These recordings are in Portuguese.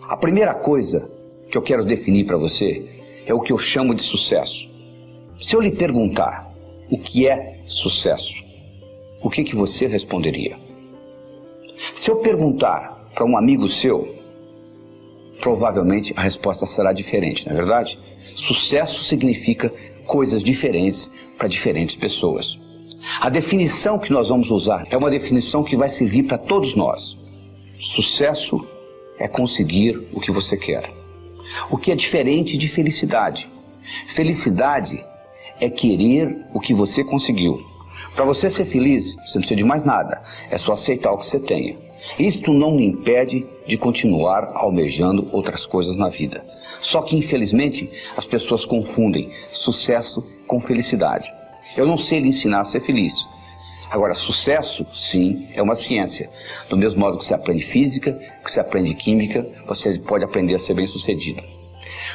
A primeira coisa que eu quero definir para você é o que eu chamo de sucesso. Se eu lhe perguntar o que é sucesso, o que você responderia? Se eu perguntar para um amigo seu, provavelmente a resposta será diferente, não é verdade? Sucesso significa coisas diferentes para diferentes pessoas. A definição que nós vamos usar é uma definição que vai servir para todos nós. Sucesso é conseguir o que você quer. O que é diferente de felicidade. Felicidade é querer o que você conseguiu. Para você ser feliz, você não precisa de mais nada. É só aceitar o que você tenha. Isto não me impede de continuar almejando outras coisas na vida. Só que, infelizmente, as pessoas confundem sucesso com felicidade. Eu não sei lhe ensinar a ser feliz. Agora, sucesso, sim, é uma ciência. Do mesmo modo que você aprende física, que você aprende química, você pode aprender a ser bem-sucedido.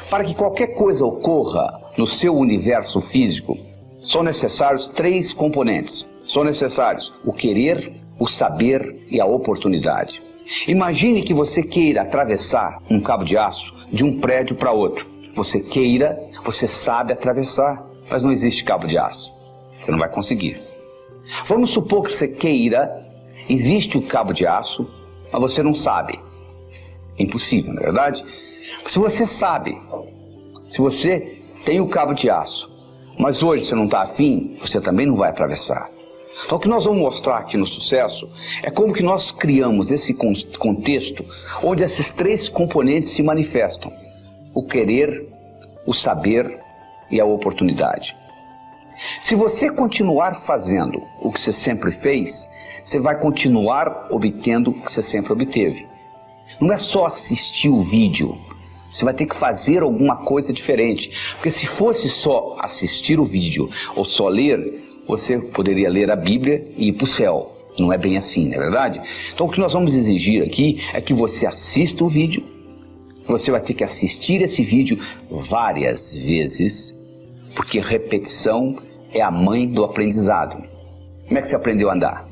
Para que qualquer coisa ocorra no seu universo físico, são necessários 3 componentes. São necessários o querer, o saber e a oportunidade. Imagine que você queira atravessar um cabo de aço de um prédio para outro. Você queira, você sabe atravessar, mas não existe cabo de aço. Você não vai conseguir. Vamos supor que você queira, existe o cabo de aço, mas você não sabe. É impossível, não é verdade? Se você sabe, se você tem o cabo de aço, mas hoje você não está afim, você também não vai atravessar. Então o que nós vamos mostrar aqui no sucesso é como que nós criamos esse contexto onde esses 3 componentes se manifestam. O querer, o saber e a oportunidade. Se você continuar fazendo o que você sempre fez, você vai continuar obtendo o que você sempre obteve. Não é só assistir o vídeo, você vai ter que fazer alguma coisa diferente. Porque se fosse só assistir o vídeo ou só ler, você poderia ler a Bíblia e ir para o céu. Não é bem assim, não é verdade? Então o que nós vamos exigir aqui é que você assista o vídeo. Você vai ter que assistir esse vídeo várias vezes, porque repetição é a mãe do aprendizado. Como é que você aprendeu a andar?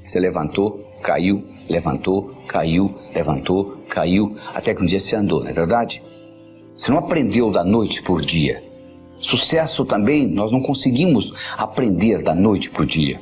Você levantou, caiu, levantou, caiu, levantou, caiu, até que um dia você andou, não é verdade? Você não aprendeu da noite por dia. Sucesso também, nós não conseguimos aprender da noite para o dia.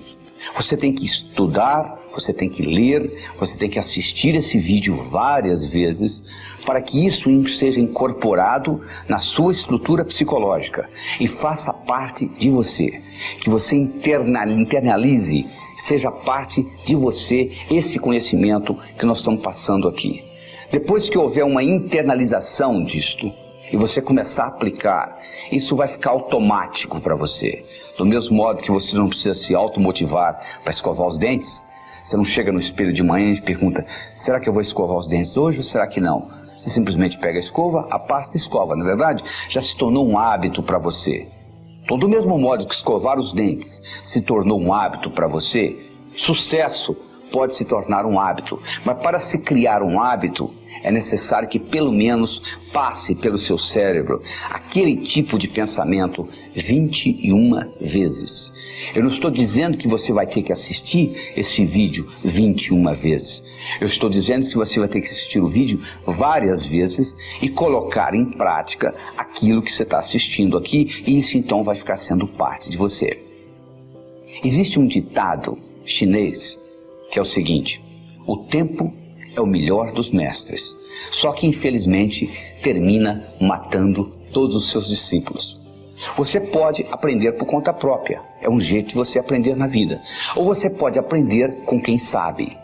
Você tem que estudar, você tem que ler, você tem que assistir esse vídeo várias vezes para que isso seja incorporado na sua estrutura psicológica e faça parte de você. Que você internalize, seja parte de você esse conhecimento que nós estamos passando aqui. Depois que houver uma internalização disto, e você começar a aplicar, isso vai ficar automático para você. Do mesmo modo que você não precisa se automotivar para escovar os dentes, você não chega no espelho de manhã e pergunta, será que eu vou escovar os dentes hoje ou será que não? Você simplesmente pega a escova, a pasta e escova, na verdade, já se tornou um hábito para você. Então, do mesmo modo que escovar os dentes se tornou um hábito para você, sucesso pode se tornar um hábito. Mas para se criar um hábito, é necessário que pelo menos passe pelo seu cérebro aquele tipo de pensamento 21 vezes. Eu não estou dizendo que você vai ter que assistir esse vídeo 21 vezes. Eu estou dizendo que você vai ter que assistir o vídeo várias vezes e colocar em prática aquilo que você está assistindo aqui, e isso então vai ficar sendo parte de você. Existe um ditado chinês que é o seguinte: o tempo é o melhor dos mestres, só que infelizmente termina matando todos os seus discípulos. Você pode aprender por conta própria, é um jeito de você aprender na vida, ou você pode aprender com quem sabe.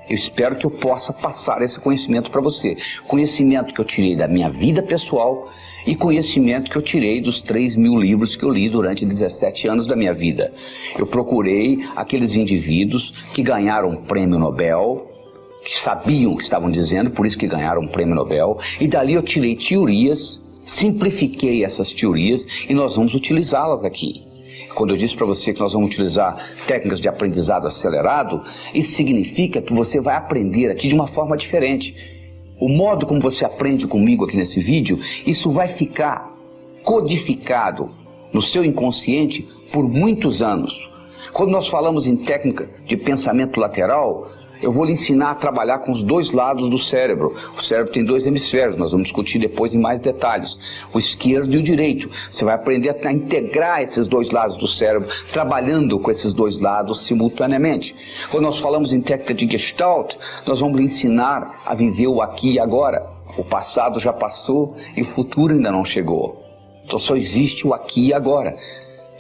Eu espero que eu possa passar esse conhecimento para você, conhecimento que eu tirei da minha vida pessoal e conhecimento que eu tirei dos 3.000 livros que eu li durante 17 anos da minha vida. Eu procurei aqueles indivíduos que ganharam o prêmio Nobel, que sabiam o que estavam dizendo, por isso que ganharam o prêmio Nobel, e dali eu tirei teorias, simplifiquei essas teorias e nós vamos utilizá-las aqui. Quando eu disse para você que nós vamos utilizar técnicas de aprendizado acelerado, isso significa que você vai aprender aqui de uma forma diferente. O modo como você aprende comigo aqui nesse vídeo, isso vai ficar codificado no seu inconsciente por muitos anos. Quando nós falamos em técnica de pensamento lateral, eu vou lhe ensinar a trabalhar com os dois lados do cérebro. O cérebro tem dois hemisférios, nós vamos discutir depois em mais detalhes. O esquerdo e o direito. Você vai aprender a integrar esses dois lados do cérebro, trabalhando com esses dois lados simultaneamente. Quando nós falamos em técnica de Gestalt, nós vamos lhe ensinar a viver o aqui e agora. O passado já passou e o futuro ainda não chegou. Então só existe o aqui e agora.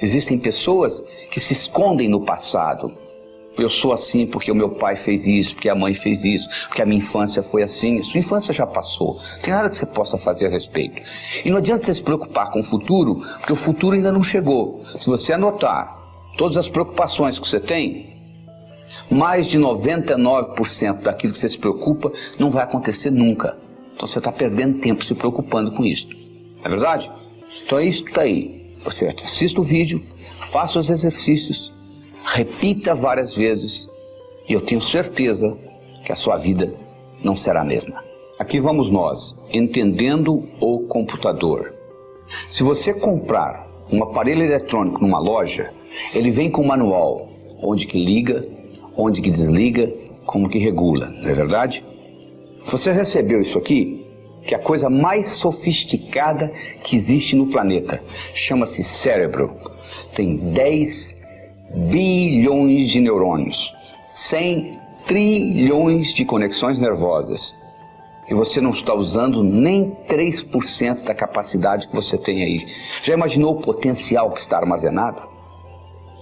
Existem pessoas que se escondem no passado. Eu sou assim porque o meu pai fez isso, porque a mãe fez isso, porque a minha infância foi assim. A sua infância já passou, não tem nada que você possa fazer a respeito. E não adianta você se preocupar com o futuro, porque o futuro ainda não chegou. Se você anotar todas as preocupações que você tem, mais de 99% daquilo que você se preocupa não vai acontecer nunca. Então você está perdendo tempo se preocupando com isso. Não é verdade? Então é isso que está aí. Você assista o vídeo, faça os exercícios, repita várias vezes e eu tenho certeza que a sua vida não será a mesma. Aqui vamos nós, entendendo o computador. Se você comprar um aparelho eletrônico numa loja, ele vem com um manual, onde que liga, onde que desliga, como que regula, não é verdade? Você recebeu isso aqui, que é a coisa mais sofisticada que existe no planeta. Chama-se cérebro. Tem 10 bilhões de neurônios, 100 trilhões de conexões nervosas. E você não está usando nem 3% da capacidade que você tem aí. Já imaginou o potencial que está armazenado?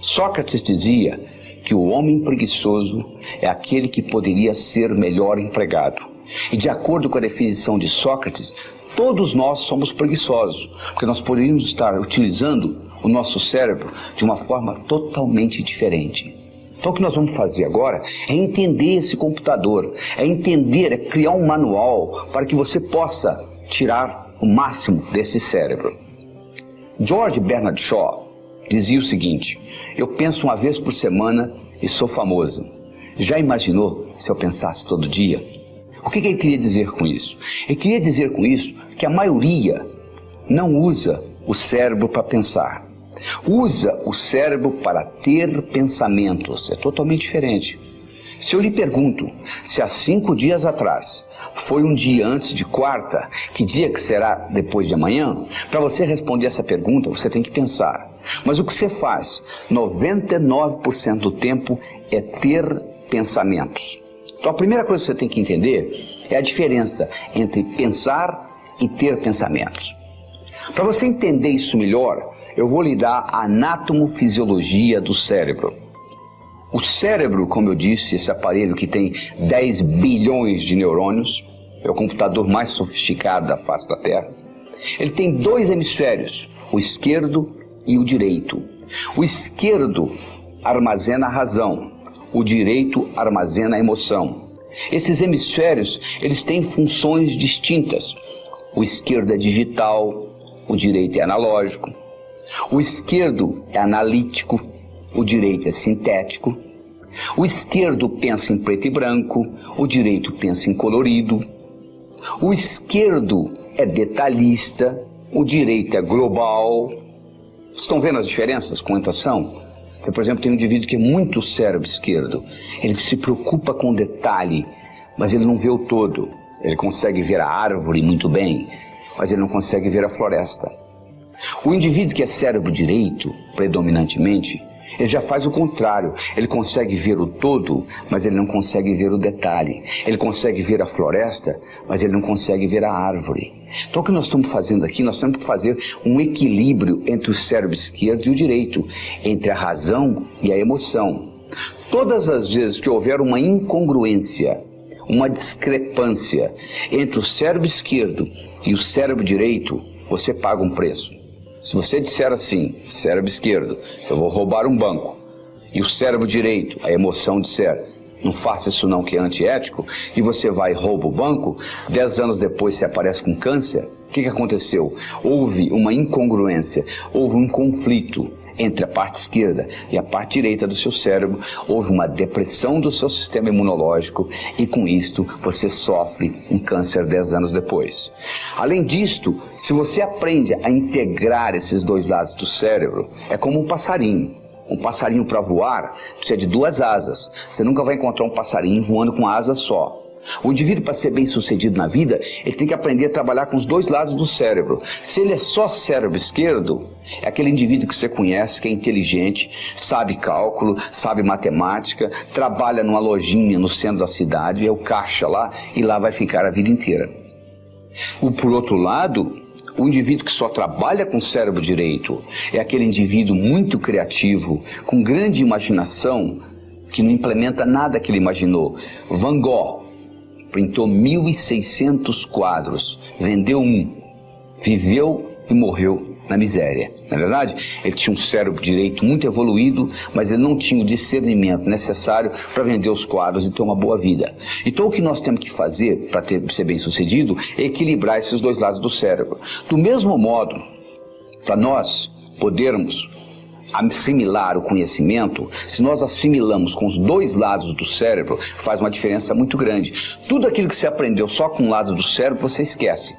Sócrates dizia que o homem preguiçoso é aquele que poderia ser melhor empregado. E de acordo com a definição de Sócrates, todos nós somos preguiçosos, porque nós poderíamos estar utilizando o nosso cérebro de uma forma totalmente diferente. Então o que nós vamos fazer agora é entender esse computador, é criar um manual para que você possa tirar o máximo desse cérebro. George Bernard Shaw dizia o seguinte: eu penso uma vez por semana e sou famoso. Já imaginou se eu pensasse todo dia? O que ele queria dizer com isso? Ele queria dizer com isso que a maioria não usa o cérebro para pensar. Usa o cérebro para ter pensamentos. É totalmente diferente. Se eu lhe pergunto se há 5 dias atrás foi um dia antes de quarta, que dia que será depois de amanhã? Para você responder essa pergunta, você tem que pensar. Mas o que você faz 99% do tempo é ter pensamentos. Então a primeira coisa que você tem que entender é a diferença entre pensar e ter pensamentos. Para você entender isso melhor, eu vou lhe dar a anatomofisiologia do cérebro. O cérebro, como eu disse, esse aparelho que tem 10 bilhões de neurônios, é o computador mais sofisticado da face da Terra. Ele tem 2 hemisférios, o esquerdo e o direito. O esquerdo armazena a razão, o direito armazena a emoção. Esses hemisférios, eles têm funções distintas. O esquerdo é digital, o direito é analógico. O esquerdo é analítico, o direito é sintético. O esquerdo pensa em preto e branco, o direito pensa em colorido. O esquerdo é detalhista, o direito é global. Estão vendo as diferenças? Quantas são? Você, por exemplo, tem um indivíduo que é muito cérebro esquerdo. Ele se preocupa com o detalhe, mas ele não vê o todo. Ele consegue ver a árvore muito bem, mas ele não consegue ver a floresta. O indivíduo que é cérebro direito, predominantemente, ele já faz o contrário. Ele consegue ver o todo, mas ele não consegue ver o detalhe. Ele consegue ver a floresta, mas ele não consegue ver a árvore. Então o que nós estamos fazendo aqui? Nós temos que fazer um equilíbrio entre o cérebro esquerdo e o direito, entre a razão e a emoção. Todas as vezes que houver uma incongruência, uma discrepância entre o cérebro esquerdo e o cérebro direito, você paga um preço. Se você disser assim, cérebro esquerdo, eu vou roubar um banco, e o cérebro direito, a emoção, disser, não faça isso não que é antiético, e você vai e rouba o banco, 10 anos depois você aparece com câncer, o que aconteceu? Houve uma incongruência, houve um conflito entre a parte esquerda e a parte direita do seu cérebro, houve uma depressão do seu sistema imunológico e com isto você sofre um câncer 10 anos depois. Além disto, se você aprende a integrar esses dois lados do cérebro, é como um passarinho. Um passarinho para voar precisa de 2 asas. Você nunca vai encontrar um passarinho voando com uma asa só. O indivíduo, para ser bem sucedido na vida, ele tem que aprender a trabalhar com os 2 lados do cérebro. Se ele é só cérebro esquerdo, é aquele indivíduo que você conhece, que é inteligente, sabe cálculo, sabe matemática, trabalha numa lojinha no centro da cidade, é o caixa lá, e lá vai ficar a vida inteira. Por outro lado, o indivíduo que só trabalha com o cérebro direito é aquele indivíduo muito criativo, com grande imaginação, que não implementa nada que ele imaginou. Van Gogh pintou 1.600 quadros, vendeu um, viveu e morreu na miséria. Na verdade, ele tinha um cérebro direito muito evoluído, mas ele não tinha o discernimento necessário para vender os quadros e ter uma boa vida. Então o que nós temos que fazer para ser bem sucedido é equilibrar esses 2 lados do cérebro. Do mesmo modo, para nós podermos assimilar o conhecimento, se nós assimilamos com os 2 lados do cérebro, faz uma diferença muito grande. Tudo aquilo que você aprendeu só com um lado do cérebro, você esquece.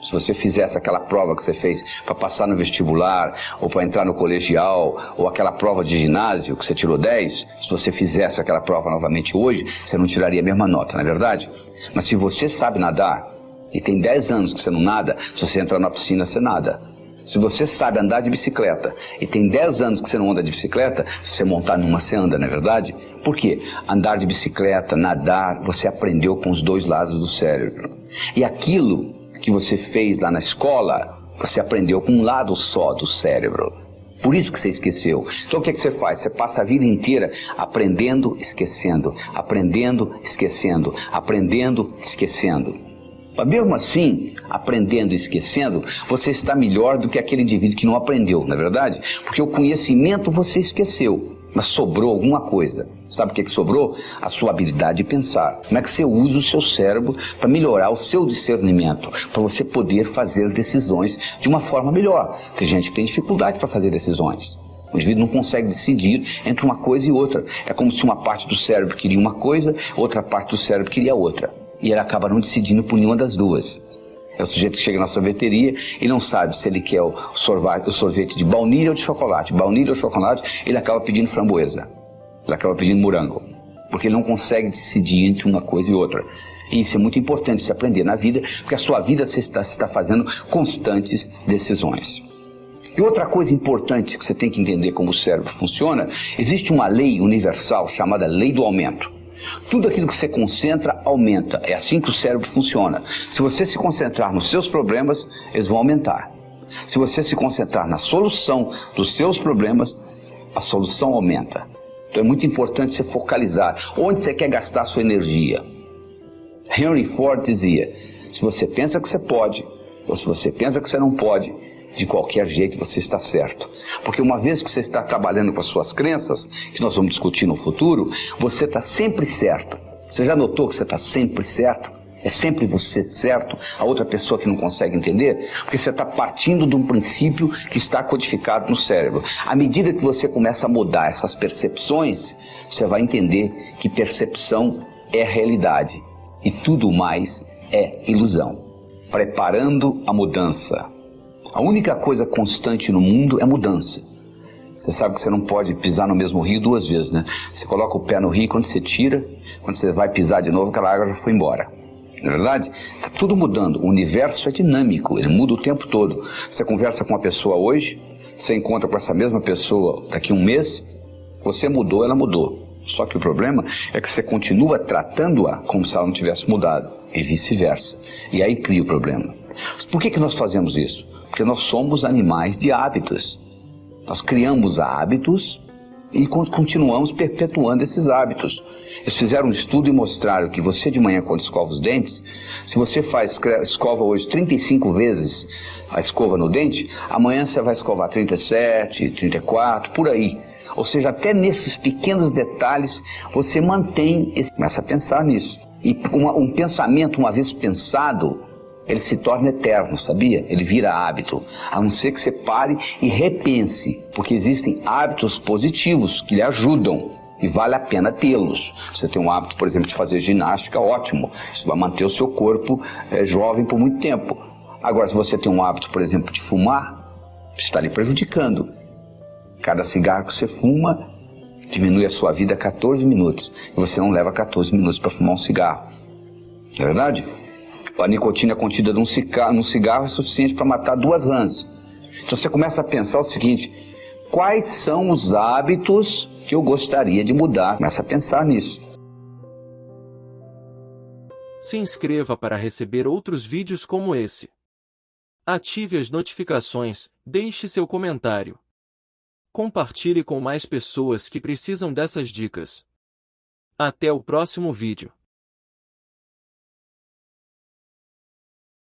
Se você fizesse aquela prova que você fez para passar no vestibular, ou para entrar no colegial, ou aquela prova de ginásio que você tirou 10, se você fizesse aquela prova novamente hoje, você não tiraria a mesma nota, não é verdade? Mas se você sabe nadar, e tem 10 anos que você não nada, se você entrar na piscina, você nada. Se você sabe andar de bicicleta e tem 10 anos que você não anda de bicicleta, se você montar numa, você anda, não é verdade? Por quê? Andar de bicicleta, nadar, você aprendeu com os 2 lados do cérebro. E aquilo que você fez lá na escola, você aprendeu com um lado só do cérebro. Por isso que você esqueceu. Então o que é que você faz? Você passa a vida inteira aprendendo, esquecendo, aprendendo, esquecendo, aprendendo, esquecendo. Mas mesmo assim, aprendendo e esquecendo, você está melhor do que aquele indivíduo que não aprendeu, não é verdade? Porque o conhecimento você esqueceu, mas sobrou alguma coisa. Sabe o que sobrou? A sua habilidade de pensar. Como é que você usa o seu cérebro para melhorar o seu discernimento, para você poder fazer decisões de uma forma melhor. Tem gente que tem dificuldade para fazer decisões. O indivíduo não consegue decidir entre uma coisa e outra. É como se uma parte do cérebro queria uma coisa, outra parte do cérebro queria outra. E ele acaba não decidindo por nenhuma das duas. É o sujeito que chega na sorveteria e não sabe se ele quer o sorvete de baunilha ou de chocolate. Baunilha ou chocolate, ele acaba pedindo framboesa. Ele acaba pedindo morango. Porque ele não consegue decidir entre uma coisa e outra. E isso é muito importante se aprender na vida, porque a sua vida você está fazendo constantes decisões. E outra coisa importante que você tem que entender como o cérebro funciona, existe uma lei universal chamada lei do aumento. Tudo aquilo que você concentra, aumenta. É assim que o cérebro funciona. Se você se concentrar nos seus problemas, eles vão aumentar. Se você se concentrar na solução dos seus problemas, a solução aumenta. Então é muito importante você focalizar onde você quer gastar a sua energia. Henry Ford dizia, se você pensa que você pode, ou se você pensa que você não pode, de qualquer jeito você está certo. Porque uma vez que você está trabalhando com as suas crenças, que nós vamos discutir no futuro, você está sempre certo. Você já notou que você está sempre certo? É sempre você certo, a outra pessoa que não consegue entender? Porque você está partindo de um princípio que está codificado no cérebro. À medida que você começa a mudar essas percepções, você vai entender que percepção é realidade e tudo mais é ilusão. Preparando a mudança. A única coisa constante no mundo é mudança. Você sabe que você não pode pisar no mesmo rio 2 vezes, né? Você coloca o pé no rio, quando você tira, quando você vai pisar de novo, aquela água já foi embora. Não é verdade? Está tudo mudando. O universo é dinâmico, ele muda o tempo todo. Você conversa com uma pessoa hoje, você encontra com essa mesma pessoa daqui a um mês, você mudou, ela mudou. Só que o problema é que você continua tratando-a como se ela não tivesse mudado, e vice-versa. E aí cria o problema. Por que nós fazemos isso? Porque nós somos animais de hábitos. Nós criamos hábitos e continuamos perpetuando esses hábitos. Eles fizeram um estudo e mostraram que você de manhã, quando escova os dentes, se você escova hoje 35 vezes a escova no dente, amanhã você vai escovar 37, 34, por aí. Ou seja, até nesses pequenos detalhes você mantém, começa a pensar nisso. E um pensamento, uma vez pensado, ele se torna eterno, sabia? Ele vira hábito, a não ser que você pare e repense, porque existem hábitos positivos que lhe ajudam e vale a pena tê-los. Você tem um hábito, por exemplo, de fazer ginástica, ótimo, isso vai manter o seu corpo jovem por muito tempo. Agora, se você tem um hábito, por exemplo, de fumar, está lhe prejudicando. Cada cigarro que você fuma diminui a sua vida 14 minutos. E você não leva 14 minutos para fumar um cigarro. Não é verdade? A nicotina contida num cigarro é suficiente para matar 2 rãs. Então você começa a pensar o seguinte: quais são os hábitos que eu gostaria de mudar? Começa a pensar nisso. Se inscreva para receber outros vídeos como esse. Ative as notificações, deixe seu comentário. Compartilhe com mais pessoas que precisam dessas dicas. Até o próximo vídeo.